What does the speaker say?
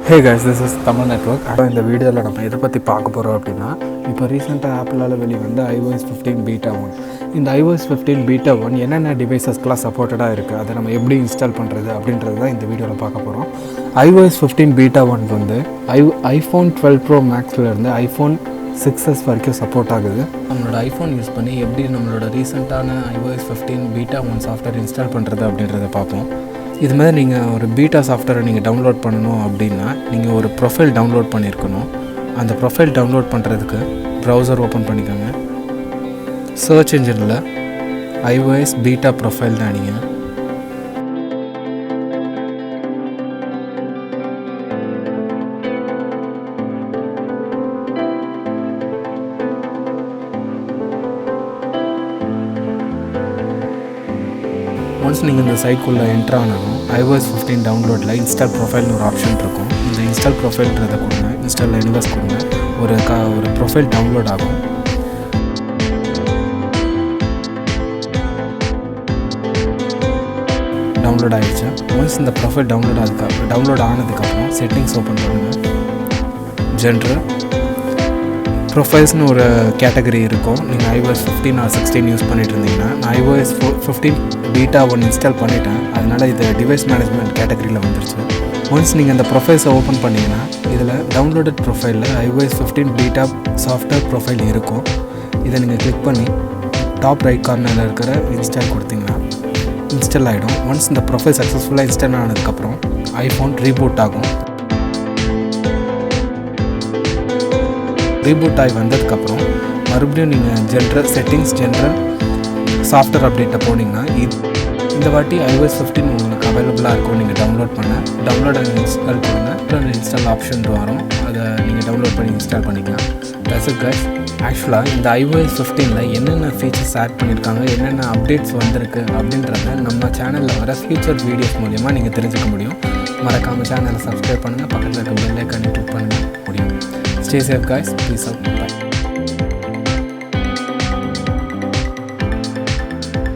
Hey guys, this is Tamil Network. இந்த வீடியோவில் நம்ம எதை பற்றி பார்க்க போகிறோம் அப்படின்னா, இப்போ ரீசெண்டாக ஆப்பிளால் வெளிவந்த iOS 15 Beta 1. இந்த iOS 15 Beta 1 என்னென்ன டிவைசஸ்க்கெலாம் சப்போர்ட்டடாக இருக்குது, அதை நம்ம எப்படி இன்ஸ்டால் பண்ணுறது அப்படின்றது தான் இந்த வீடியோவில் பார்க்க போகிறோம். iOS 15 Beta 1 வந்து iPhone 12 Pro Maxலேருந்து iPhone 6s வரைக்கும் சப்போர்ட் ஆகுது. நம்மளோட ஐஃபோன் யூஸ் பண்ணி எப்படி நம்மளோட ரீசெண்டான iOS 15 Beta 1 சாஃப்ட்வேர் இன்ஸ்டால் பண்ணுறது அப்படின்றத பார்ப்போம். இது மாதிரி நீங்கள் ஒரு பீட்டா சாஃப்ட்வேரை நீங்கள் டவுன்லோட் பண்ணணும் அப்படின்னா நீங்கள் ஒரு ப்ரொஃபைல் டவுன்லோட் பண்ணியிருக்கணும். அந்த ப்ரொஃபைல் டவுன்லோட் பண்ணுறதுக்கு ப்ரௌசர் ஓப்பன் பண்ணிக்கோங்க. சர்ச் இன்ஜினில் iOS பீட்டா ப்ரொஃபைல் தான் நீங்கள். ஒன்ஸ் நீங்கள் இந்த சைட்குள்ளே என்ட்ரு ஆனதும் iOS 15 டவுன்லோடில் இன்ஸ்டால் ப்ரொஃபைல்னு ஒரு ஆப்ஷன் இருக்கும். இந்த இன்ஸ்டால் ப்ரொஃபைல்ன்றதை கொடுங்க, இன்ஸ்டால் இன்வெஸ்ட் கொடுங்க, ஒரு ப்ரொஃபைல் டவுன்லோட் ஆகும். டவுன்லோட் ஆகிடுச்சு. ஒன்ஸ் இந்த ப்ரொஃபைல் டவுன்லோட் ஆனதுக்கப்புறம் செட்டிங்ஸ் ஓப்பன் பண்ணுங்கள். ஜென்ரல் ப்ரொஃபைல்ஸ்னு ஒரு கேட்டகரி இருக்கும். நீங்கள் iOS 15 or 16 யூஸ் பண்ணிட்டு இருந்தீங்கன்னா, நான் iOS 15 Beta 1 இன்ஸ்டால் பண்ணிட்டேன், அதனால் இது டிவைஸ் மேனேஜ்மெண்ட் கேட்டகரியில் வந்துருச்சு. ஒன்ஸ் நீங்கள் இந்த ப்ரொஃபைல்ஸை ஓப்பன் பண்ணிங்கன்னா இதில் டவுன்லோடட் ப்ரொஃபைலில் iOS 15 Beta சாஃப்ட்வேர் ப்ரொஃபைல் இருக்கும். இதை நீங்கள் கிளிக் பண்ணி டாப் ரைட் கார்னரில் இருக்கிற இன்ஸ்டால் கொடுத்தீங்கன்னா இன்ஸ்டால் ஆகிடும். ஒன்ஸ் இந்த ப்ரொஃபைல் சக்ஸஸ்ஃபுல்லாக இன்ஸ்டால் ஆனதுக்கப்புறம் ஐஃபோன் ரீபூட் ஆகும். ரீபூட் ஆகி வந்ததுக்கப்புறம் மறுபடியும் நீங்கள் ஜென்ரல் சாஃப்ட்வேர் அப்டேட்டை போனீங்கன்னா இந்த வாட்டி iOS 15 உங்களுக்கு அவைலபிளாக இருக்கும். நீங்கள் டவுன்லோட் அண்ட் இன்ஸ்டால் பண்ணுங்கள். இன்ஸ்டால் ஆப்ஷன் வரும், அதை நீங்கள் டவுன்லோட் பண்ணி இன்ஸ்டால் பண்ணிக்கலாம். That's it guys. ஆக்சுவலாக இந்த iOS 15ல் என்னென்ன ஃபீச்சர்ஸ் ஆட் பண்ணியிருக்காங்க, என்னென்ன அப்டேட்ஸ் வந்திருக்கு அப்படின்றத நம்ம சேனலில் வர ஃபியூச்சர் வீடியோஸ் மூலிமா நீங்கள் தெரிஞ்சுக்க முடியும். மறக்காமல் சேனலை சப்ஸ்கிரைப் பண்ணுங்கள், பக்கத்தில் இருக்க பெல் ஐக்கானை கிளிக் பண்ண முடியும். Stay safe guys, peace out, bye.